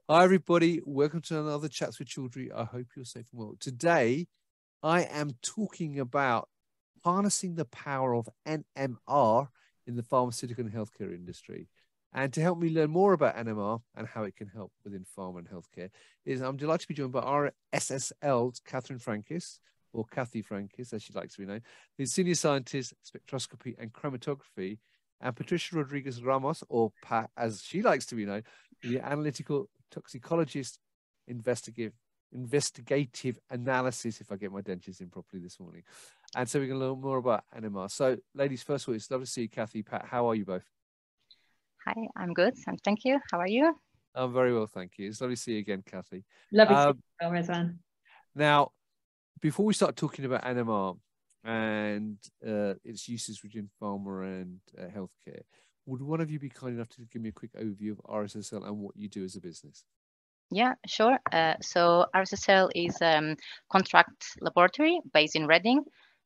Hi, everybody. Welcome to another Chats with Children. I hope you're safe and well. Today, I am talking about harnessing the power of NMR in the pharmaceutical and healthcare industry. And to help me learn more about NMR and how it can help within pharma and healthcare, I'm delighted to be joined by RSSL's Catherine Frankis, or Cathy Frankis, as she likes to be known, who's Senior Scientist, Spectroscopy and Chromatography, and Patricia Rodrigues Ramos, or Pat, as she likes to be known, the Analytical Toxicologist, Investigative Analysis, if I get my dentures in properly this morning. And so we're going to learn more about NMR. So, ladies, first of all, it's lovely to see you, Cathy, Pat. How are you both? Hi, I'm good, and thank you. How are you? I'm very well, thank you. It's lovely to see you again, Cathy. Lovely to see you, Razvan. Now, before we start talking about NMR and its uses within pharma and healthcare, would one of you be kind enough to give me a quick overview of RSSL and what you do as a business? Yeah, sure. So RSSL is a contract laboratory based in Reading,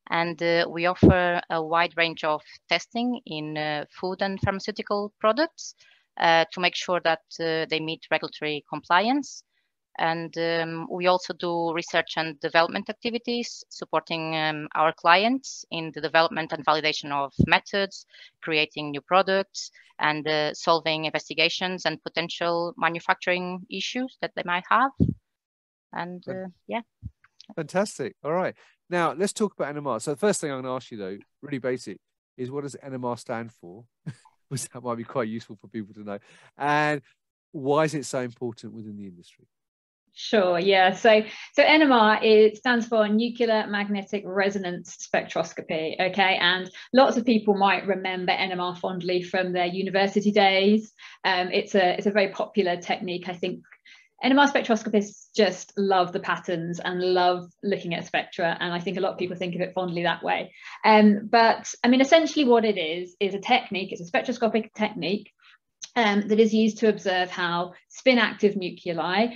and we offer a wide range of testing in food and pharmaceutical products to make sure that they meet regulatory compliance. And we also do research and development activities, supporting our clients in the development and validation of methods, creating new products, and solving investigations and potential manufacturing issues that they might have. And yeah. Fantastic. All right. Now, let's talk about NMR. So the first thing I'm going to ask you, though, really basic, is what does NMR stand for? Because that might be quite useful for people to know. And why is it so important within the industry? Sure, yeah. So NMR stands for Nuclear Magnetic Resonance Spectroscopy, okay? And lots of people might remember NMR fondly from their university days. It's a very popular technique. I think NMR spectroscopists just love the patterns and love looking at spectra, and I think a lot of people think of it fondly that way. But I mean, essentially what it is a technique, it's a spectroscopic technique that is used to observe how spin-active nuclei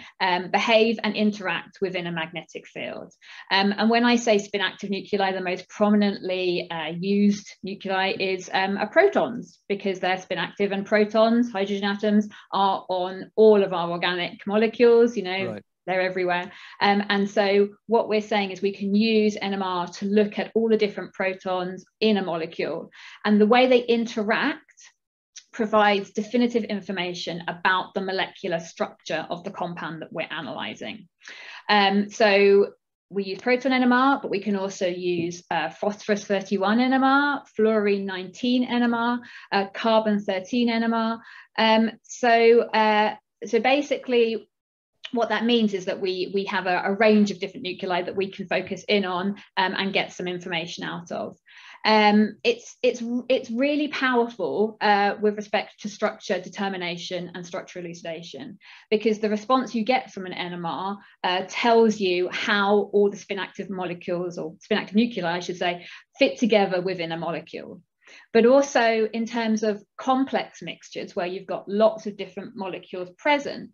behave and interact within a magnetic field. And when I say spin-active nuclei, the most prominently used nuclei is protons, because they're spin-active, and protons, hydrogen atoms, are on all of our organic molecules, you know, right. They're everywhere. And so what we're saying is we can use NMR to look at all the different protons in a molecule, and the way they interact provides definitive information about the molecular structure of the compound that we're analyzing. So we use proton NMR, but we can also use phosphorus 31 NMR, fluorine 19 NMR, carbon 13 NMR. So basically, what that means is that we have a range of different nuclei that we can focus in on and get some information out of. It's really powerful with respect to structure determination and structure elucidation, because the response you get from an NMR tells you how all the spin-active molecules, or spin-active nuclei, I should say, fit together within a molecule. But also in terms of complex mixtures where you've got lots of different molecules present,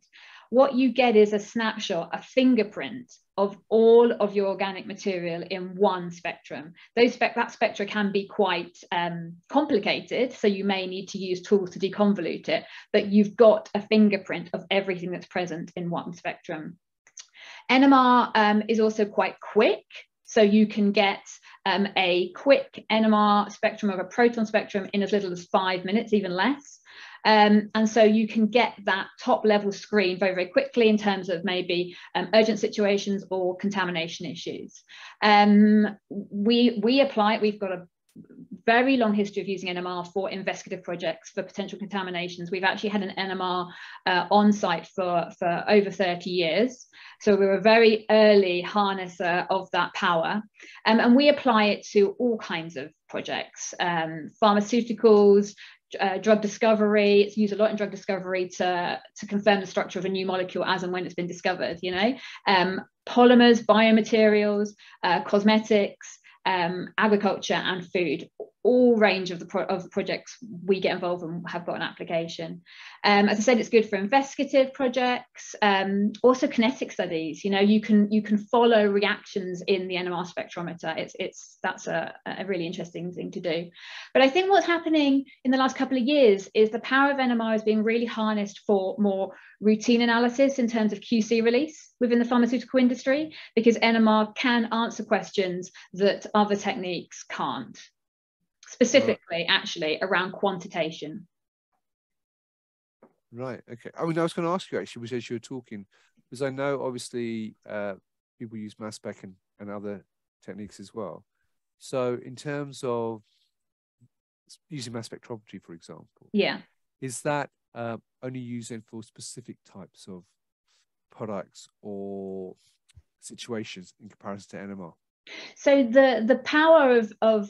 what you get is a snapshot, a fingerprint of all of your organic material in one spectrum. That spectra can be quite complicated, so you may need to use tools to deconvolute it, but you've got a fingerprint of everything that's present in one spectrum. NMR is also quite quick, so you can get a quick NMR spectrum of a proton spectrum in as little as 5 minutes, even less. And so you can get that top level screen very, very quickly in terms of maybe urgent situations or contamination issues. We apply it. We've got a very long history of using NMR for investigative projects for potential contaminations. We've actually had an NMR on site for over 30 years. So we're a very early harnesser of that power. And we apply it to all kinds of projects, pharmaceuticals, drug discovery. It's used a lot in drug discovery to confirm the structure of a new molecule as and when it's been discovered, you know, polymers, biomaterials, cosmetics, agriculture and food. all range of the projects we get involved in have got an application. As I said, it's good for investigative projects, also kinetic studies. You know, you can follow reactions in the NMR spectrometer. That's a really interesting thing to do. But I think what's happening in the last couple of years is the power of NMR is being really harnessed for more routine analysis in terms of QC release within the pharmaceutical industry, because NMR can answer questions that other techniques can't. Specifically, actually, around quantitation. Right. Okay. I mean, I was going to ask you actually, as you were talking, because I know obviously people use mass spec and other techniques as well. So in terms of using mass spectrometry, for example, yeah, is that only used for specific types of products or situations in comparison to NMR? So the power of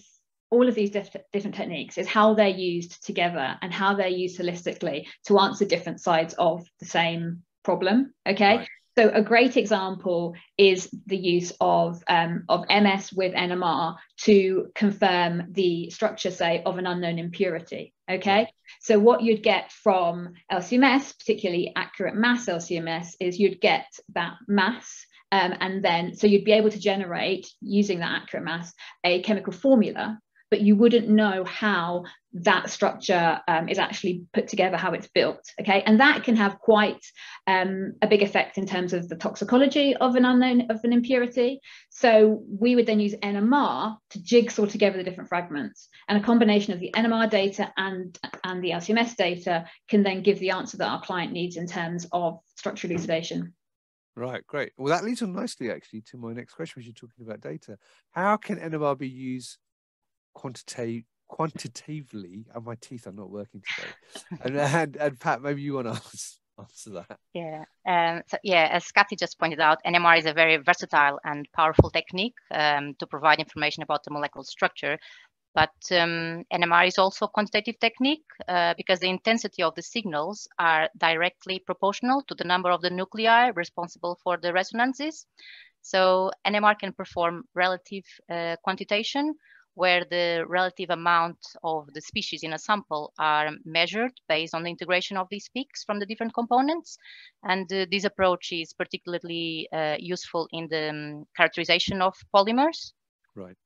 all of these different techniques is how they're used together and how they're used holistically to answer different sides of the same problem. Okay. Right. So a great example is the use of MS with NMR to confirm the structure, say, of an unknown impurity. Okay. Right. So what you'd get from LCMS, particularly accurate mass LCMS, is you'd get that mass. And then, so you'd be able to generate, using that accurate mass, a chemical formula, but you wouldn't know how that structure is actually put together, how it's built, okay? And that can have quite a big effect in terms of the toxicology of an impurity. So we would then use NMR to jigsaw together the different fragments, and a combination of the NMR data and the LCMS data can then give the answer that our client needs in terms of structural elucidation. Right, great. Well, that leads on nicely, actually, to my next question, which you're talking about data. How can NMR be used quantitatively? And my teeth are not working today. and Pat, maybe you want to answer that. Yeah. So yeah, as Cathy just pointed out, NMR is a very versatile and powerful technique to provide information about the molecular structure. But NMR is also a quantitative technique because the intensity of the signals are directly proportional to the number of the nuclei responsible for the resonances. So NMR can perform relative quantitation, where the relative amount of the species in a sample are measured based on the integration of these peaks from the different components. And this approach is particularly useful in the characterization of polymers. Right.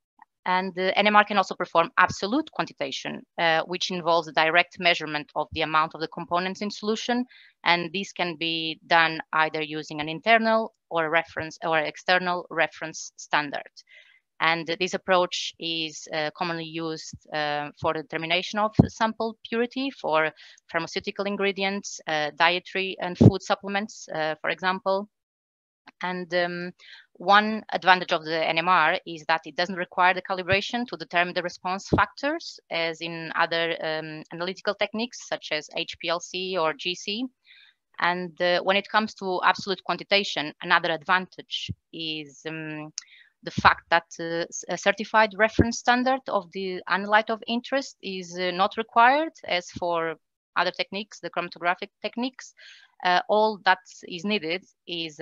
And the NMR can also perform absolute quantitation, which involves a direct measurement of the amount of the components in solution. And this can be done either using an internal or a reference or external reference standard. And this approach is commonly used for the determination of sample purity for pharmaceutical ingredients, dietary and food supplements, for example. And one advantage of the NMR is that it doesn't require the calibration to determine the response factors, as in other analytical techniques such as HPLC or GC. And when it comes to absolute quantitation, another advantage is the fact that a certified reference standard of the analyte of interest is not required, as for other techniques, the chromatographic techniques. All that is needed is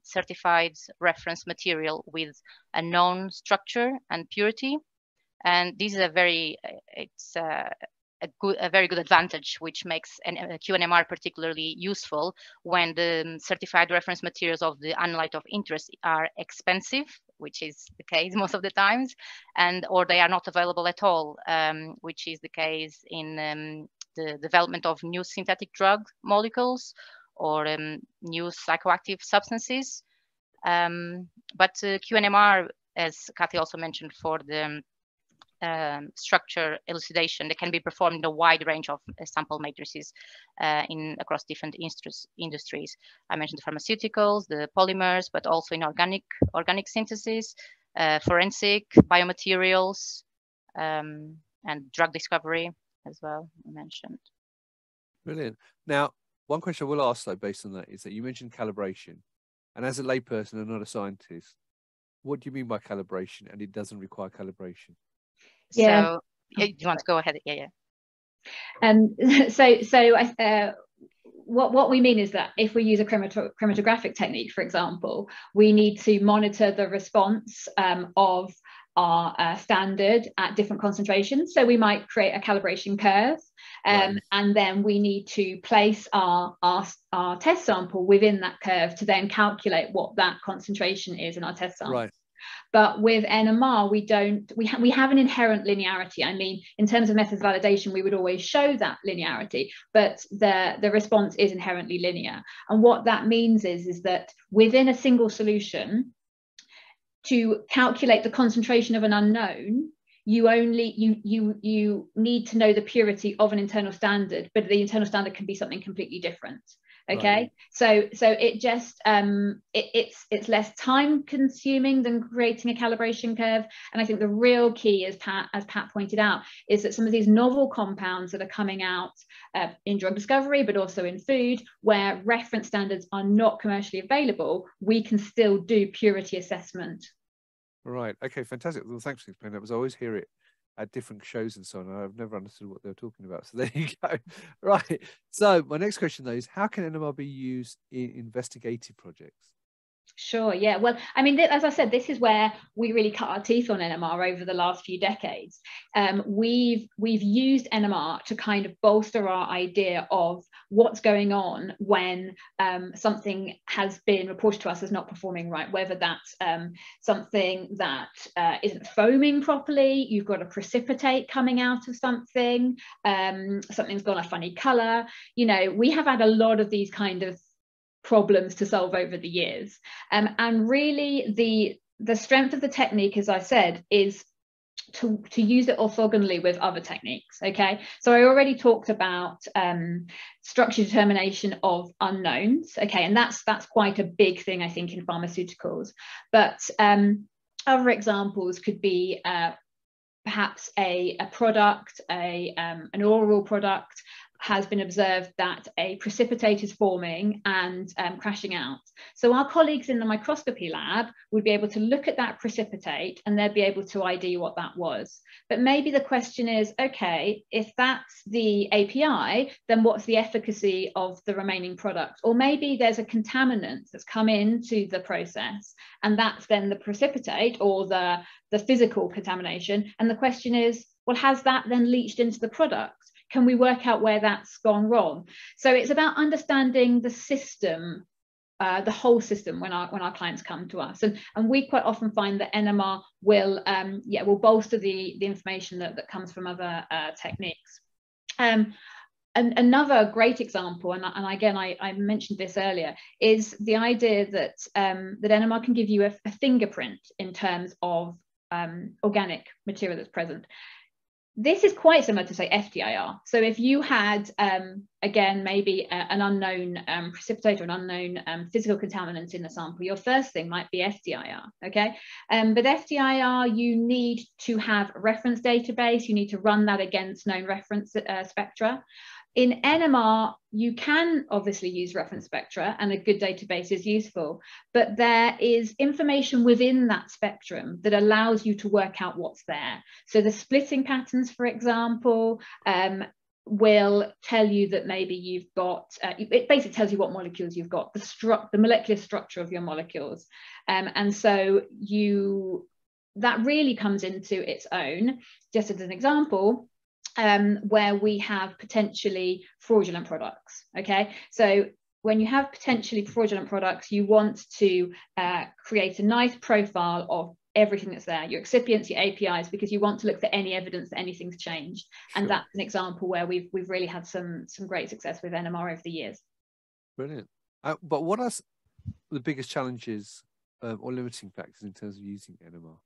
certified reference material with a known structure and purity. And this is a very good advantage, which makes QNMR particularly useful when the certified reference materials of the analyte of interest are expensive, which is the case most of the times, or they are not available at all, which is the case in the development of new synthetic drug molecules or new psychoactive substances. But QNMR, as Cathy also mentioned, for the structure elucidation, that can be performed in a wide range of sample matrices across different industries. I mentioned the pharmaceuticals, the polymers, but also in organic synthesis, forensic, biomaterials, and drug discovery as well, I mentioned. Brilliant. Now, one question I will ask, though, based on that, is that you mentioned calibration. And as a layperson and not a scientist, what do you mean by calibration, and it doesn't require calibration? Yeah. So, you want to go ahead? Yeah. What we mean is that if we use a chromatographic technique, for example, we need to monitor the response of are standard at different concentrations. So we might create a calibration curve, and then we need to place our test sample within that curve to then calculate what that concentration is in our test sample. Right. But with NMR, we have an inherent linearity. I mean, in terms of methods validation, we would always show that linearity, but the response is inherently linear. And what that means is that within a single solution, to calculate the concentration of an unknown, you need to know the purity of an internal standard, but the internal standard can be something completely different. Okay, right. So it just it's less time consuming than creating a calibration curve. And I think the real key, as Pat pointed out, is that some of these novel compounds that are coming out in drug discovery, but also in food, where reference standards are not commercially available, we can still do purity assessment. Right. Okay. Fantastic. Well, thanks for explaining that. Because I always hear it at different shows and so on. I've never understood what they're talking about. So there you go. Right. So my next question though is, how can NMR be used in investigative projects? Sure. Yeah. Well, I mean, as I said, this is where we really cut our teeth on NMR over the last few decades. We've used NMR to kind of bolster our idea of what's going on when something has been reported to us as not performing right, whether that's something that isn't foaming properly, you've got a precipitate coming out of something, something's got a funny color. You know, we have had a lot of these kind of problems to solve over the years, and really the strength of the technique, as I said, is to use it orthogonally with other techniques. Okay, so I already talked about structure determination of unknowns. Okay, and that's quite a big thing, I think, in pharmaceuticals. But other examples could be perhaps a product, an oral product, has been observed that a precipitate is forming and crashing out. So our colleagues in the microscopy lab would be able to look at that precipitate and they'd be able to ID what that was. But maybe the question is, okay, if that's the API, then what's the efficacy of the remaining product? Or maybe there's a contaminant that's come into the process and that's then the precipitate or the physical contamination. And the question is, well, has that then leached into the product? Can we work out where that's gone wrong? So it's about understanding the system, the whole system when our clients come to us. And we quite often find that NMR will bolster the information that comes from other techniques. And another great example, and again, I mentioned this earlier, is the idea that that NMR can give you a fingerprint in terms of organic material that's present. This is quite similar to, say, FTIR. So if you had, again, maybe an unknown precipitate or an unknown physical contaminant in the sample, your first thing might be FTIR, okay? But FTIR, you need to have a reference database. You need to run that against known reference spectra. In NMR, you can obviously use reference spectra, and a good database is useful, but there is information within that spectrum that allows you to work out what's there. So the splitting patterns, for example, will tell you that maybe you've got, it basically tells you what molecules you've got, the molecular structure of your molecules. And so that really comes into its own. Just as an example, where we have potentially fraudulent products. Okay, so when you have potentially fraudulent products, you want to create a nice profile of everything that's there, your excipients, your APIs, because you want to look for any evidence that anything's changed. Sure. And that's an example where we've really had some great success with NMR over the years. Brilliant. But what are the biggest challenges or limiting factors in terms of using NMR?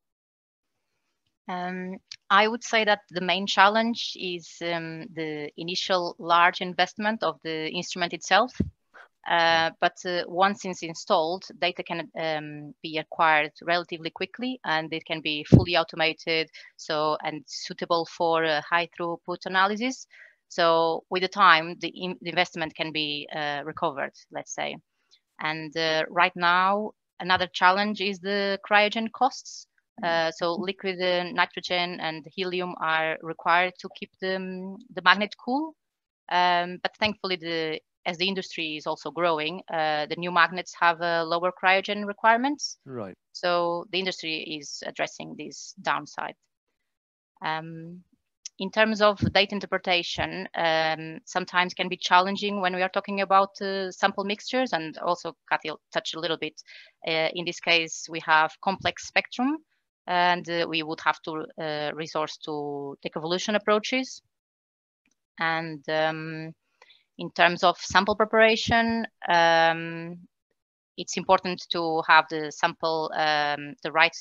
I would say that the main challenge is the initial large investment of the instrument itself. But once it's installed, data can be acquired relatively quickly, and it can be fully automated, and suitable for high throughput analysis. So with the time, the investment can be recovered, let's say. And right now, another challenge is the cryogen costs. So liquid nitrogen and helium are required to keep the magnet cool. But thankfully, the as the industry is also growing, the new magnets have lower cryogen requirements. Right. So the industry is addressing this downside. In terms of data interpretation, sometimes can be challenging when we are talking about sample mixtures, and also Cathy touched a little bit. In this case, we have complex spectrum, and we would have to resource to deconvolution approaches. And in terms of sample preparation, it's important to have the sample, the right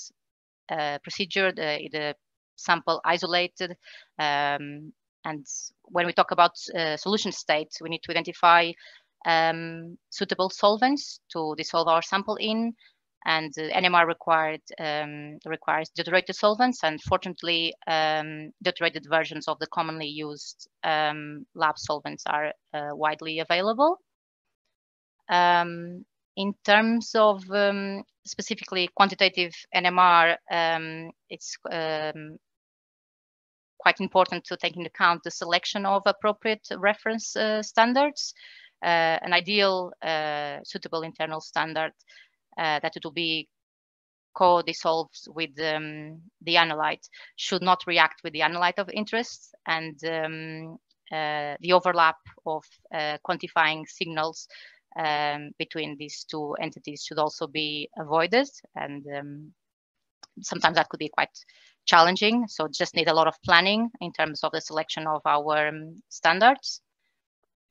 procedure, the sample isolated. And when we talk about solution state, we need to identify suitable solvents to dissolve our sample in. And NMR requires deuterated solvents, and fortunately, deuterated versions of the commonly used lab solvents are widely available. In terms of specifically quantitative NMR, it's quite important to take into account the selection of appropriate reference standards. An ideal suitable internal standard that it will be co-dissolved with the analyte should not react with the analyte of interest, and the overlap of quantifying signals between these two entities should also be avoided, and sometimes that could be quite challenging. So just need a lot of planning in terms of the selection of our standards.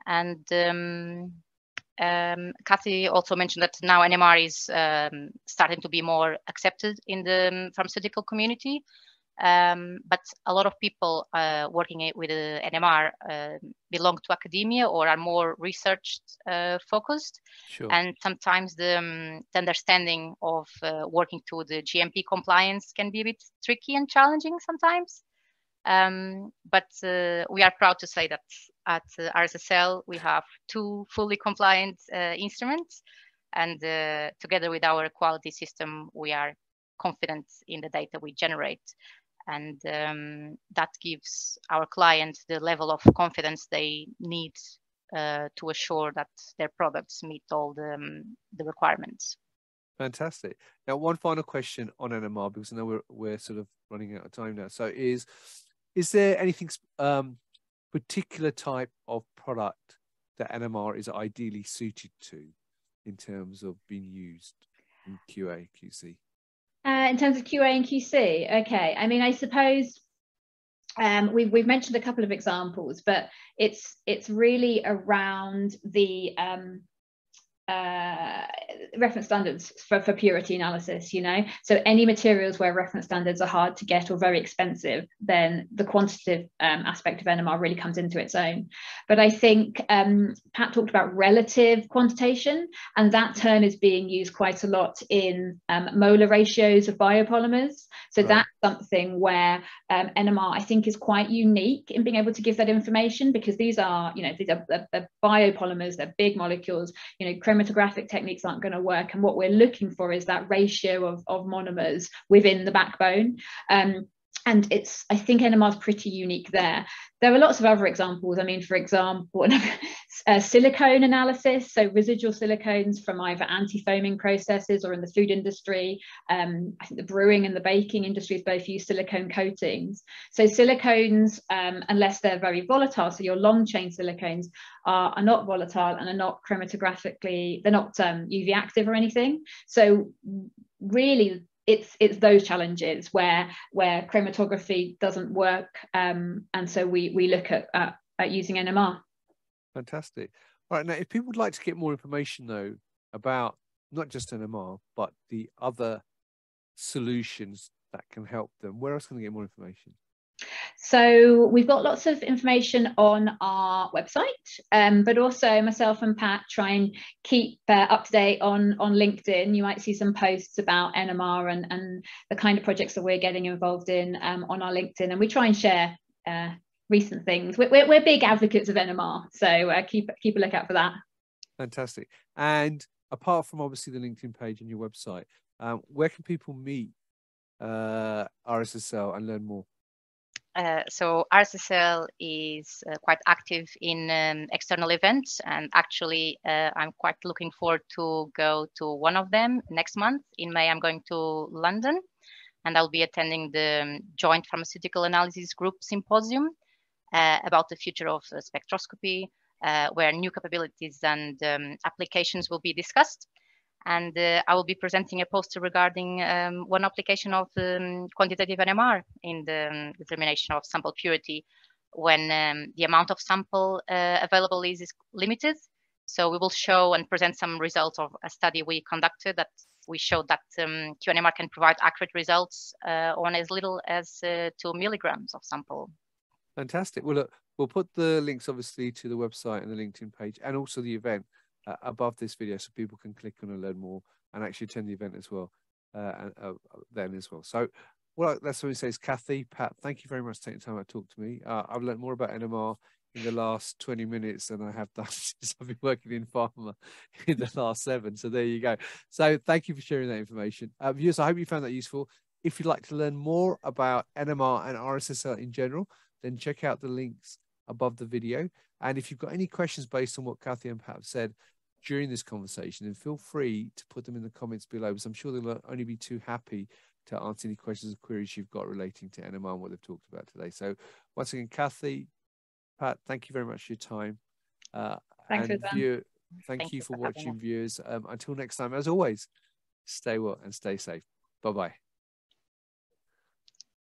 And Cathy also mentioned that now NMR is starting to be more accepted in the pharmaceutical community. But a lot of people working with NMR belong to academia or are more research focused. Sure. And sometimes the understanding of working to the GMP compliance can be a bit tricky and challenging sometimes. But we are proud to say that at RSSL we have 2 fully compliant instruments, and together with our quality system we are confident in the data we generate, and that gives our clients the level of confidence they need to assure that their products meet all the requirements. Fantastic. Now, one final question on NMR, because I know we're sort of running out of time now. So is there anything particular type of product that NMR is ideally suited to in terms of being used in QA, QC? In terms of QA and QC, okay. I mean, I suppose we've mentioned a couple of examples, but it's really around the reference standards for purity analysis, you know. So any materials where reference standards are hard to get or very expensive, then the quantitative aspect of NMR really comes into its own. But I think Pat talked about relative quantitation, and that term is being used quite a lot in molar ratios of biopolymers. So right. That's something where NMR I think is quite unique in being able to give that information, because these are, you know, these are biopolymers, they're big molecules, you know, chromatographic techniques aren't going to work, and what we're looking for is that ratio of monomers within the backbone. And I think NMR is pretty unique there. There are lots of other examples. I mean, for example, silicone analysis, so residual silicones from either anti-foaming processes or in the food industry. I think the brewing and the baking industries both use silicone coatings. So silicones, unless they're very volatile, so your long chain silicones are not volatile and are not chromatographically, they're not UV active or anything. So really, it's those challenges where chromatography doesn't work, and so we look at using NMR. Fantastic. All right, now if people would like to get more information though about not just NMR but the other solutions that can help them, where else can they get more information? So we've got lots of information on our website, but also myself and Pat try and keep up to date on LinkedIn. You might see some posts about NMR and the kind of projects that we're getting involved in on our LinkedIn, and we try and share recent things. We're big advocates of NMR, so keep a lookout for that. Fantastic. And apart from obviously the LinkedIn page and your website, where can people meet RSSL and learn more? So RSSL is quite active in external events, and actually I'm quite looking forward to go to one of them next month. In May, I'm going to London, and I'll be attending the Joint Pharmaceutical Analysis Group Symposium about the future of spectroscopy, where new capabilities and applications will be discussed. And I will be presenting a poster regarding one application of quantitative NMR in the determination of sample purity when the amount of sample available is limited. So we will show and present some results of a study we conducted that we showed that QNMR can provide accurate results on as little as 2 milligrams of sample. Fantastic. Well, look, we'll put the links obviously to the website and the LinkedIn page and also the event above this video, so people can click on and learn more and actually attend the event as well, then as well. So well, that's what we say is Cathy, Pat, thank you very much for taking time to talk to me. I've learned more about NMR in the last 20 minutes than I have done since I've been working in pharma in the last 7. So there you go. So thank you for sharing that information. Viewers, I hope you found that useful. If you'd like to learn more about NMR and RSSL in general, then check out the links above the video. And if you've got any questions based on what Cathy and Pat have said during this conversation, then feel free to put them in the comments below, because I'm sure they'll only be too happy to answer any questions or queries you've got relating to NMR and what they've talked about today. So once again, Cathy, Pat, thank you very much for your time. Thanks, and thank you for watching, viewers. Until next time, as always, stay well and stay safe. Bye-bye.